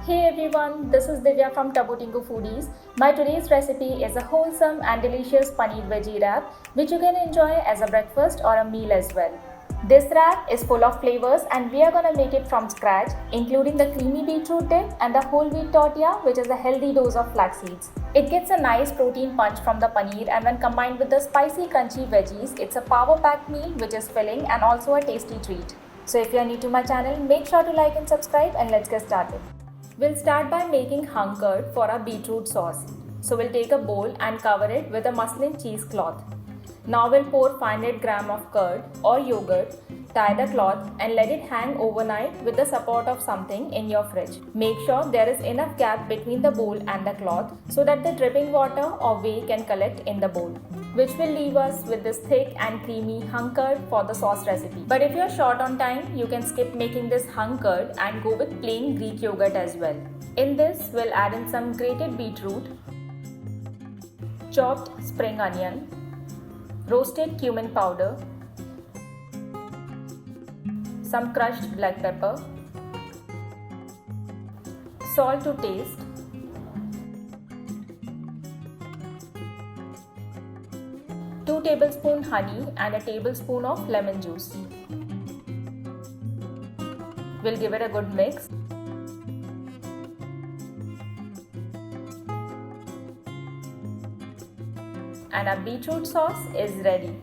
Hey everyone, this is Divya from Tabutingu Foodies. My today's recipe is a wholesome and delicious paneer veggie wrap which you can enjoy as a breakfast or a meal as well. This wrap is full of flavors and we are gonna make it from scratch, including the creamy beetroot dip and the whole wheat tortilla, which is a healthy dose of flax seeds. It gets a nice protein punch from the paneer, and when combined with the spicy crunchy veggies, it's a power-packed meal which is filling and also a tasty treat. So if you are new to my channel, make sure to like and subscribe, and let's get started. We'll start by making hung curd for our beetroot sauce. So we'll take a bowl and cover it with a muslin cheesecloth. Now we'll pour 500 gram of curd or yogurt, tie the cloth and let it hang overnight with the support of something in your fridge. Make sure there is enough gap between the bowl and the cloth so that the dripping water or whey can collect in the bowl, which will leave us with this thick and creamy hung curd for the sauce recipe. But if you're short on time, you can skip making this hung curd and go with plain Greek yogurt as well. In this, we'll add in some grated beetroot, chopped spring onion, roasted cumin powder, some crushed black pepper, salt to taste, 2 tablespoons honey and a tablespoon of lemon juice. We'll give it a good mix. And our beetroot sauce is ready.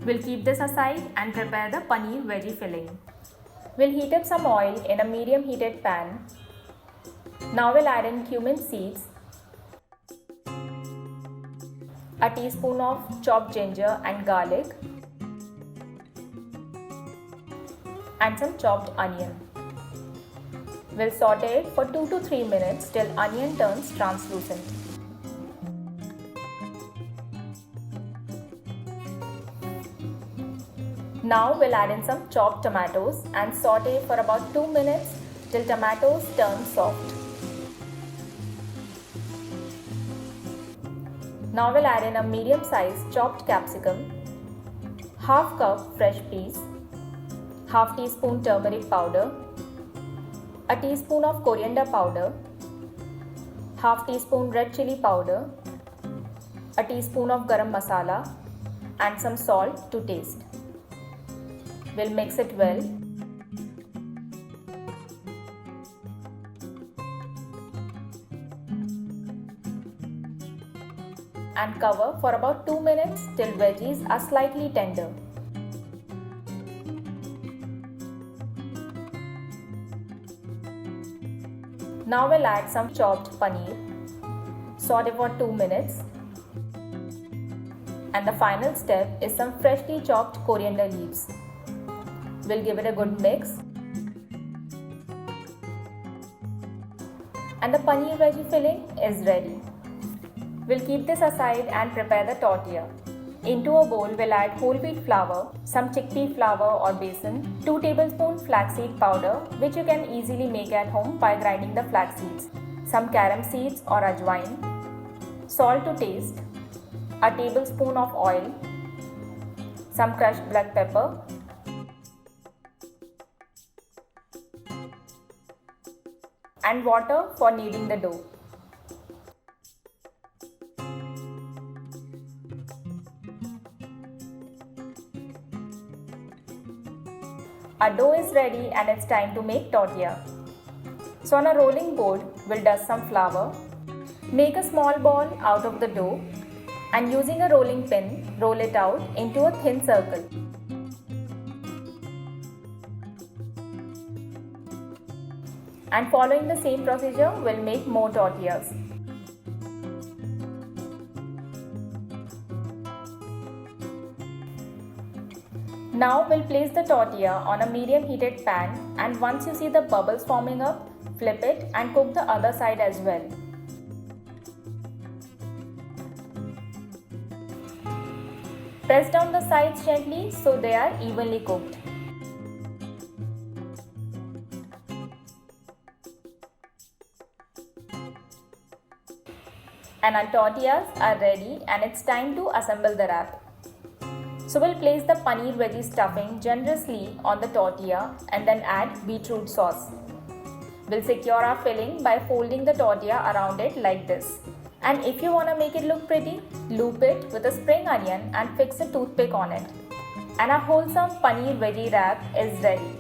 We'll keep this aside and prepare the paneer veggie filling. We'll heat up some oil in a medium heated pan. Now we'll add in cumin seeds, a teaspoon of chopped ginger and garlic, and some chopped onion. We'll saute it for 2 to 3 minutes till onion turns translucent. Now we'll add in some chopped tomatoes and saute for about 2 minutes till tomatoes turn soft. Now we'll add in a medium-sized chopped capsicum, half cup fresh peas, half teaspoon turmeric powder, a teaspoon of coriander powder, half teaspoon red chili powder, a teaspoon of garam masala, and some salt to taste. We'll mix it well. And cover for about 2 minutes till veggies are slightly tender. Now we'll add some chopped paneer. Saute for 2 minutes. And the final step is some freshly chopped coriander leaves. We'll give it a good mix. And the paneer veggie filling is ready. We'll keep this aside and prepare the tortilla. Into a bowl, we'll add whole wheat flour, some chickpea flour or besan, 2 tablespoons flaxseed powder, which you can easily make at home by grinding the flax seeds, some carom seeds or ajwain, salt to taste, a tablespoon of oil, some crushed black pepper, and water for kneading the dough. Our dough is ready and it's time to make tortilla. So on a rolling board, we'll dust some flour, make a small ball out of the dough, and using a rolling pin, roll it out into a thin circle. And following the same procedure, we'll make more tortillas. Now we'll place the tortilla on a medium heated pan, and once you see the bubbles forming up, flip it and cook the other side as well. Press down the sides gently so they are evenly cooked. And our tortillas are ready and it's time to assemble the wrap. So we'll place the paneer veggie stuffing generously on the tortilla and then add beetroot sauce. We'll secure our filling by folding the tortilla around it like this. And if you want to make it look pretty, loop it with a spring onion and fix a toothpick on it. And our wholesome paneer veggie wrap is ready.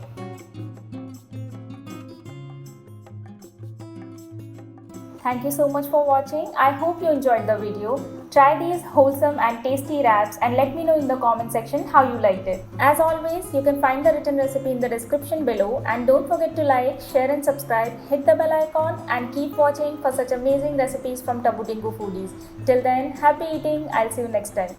Thank you so much for watching. I hope you enjoyed the video. Try these wholesome and tasty wraps and let me know in the comment section how you liked it. As always, you can find the written recipe in the description below, and don't forget to like, share and subscribe, hit the bell icon and keep watching for such amazing recipes from Taboo Tingoo Foodies. Till then, happy eating. I'll see you next time.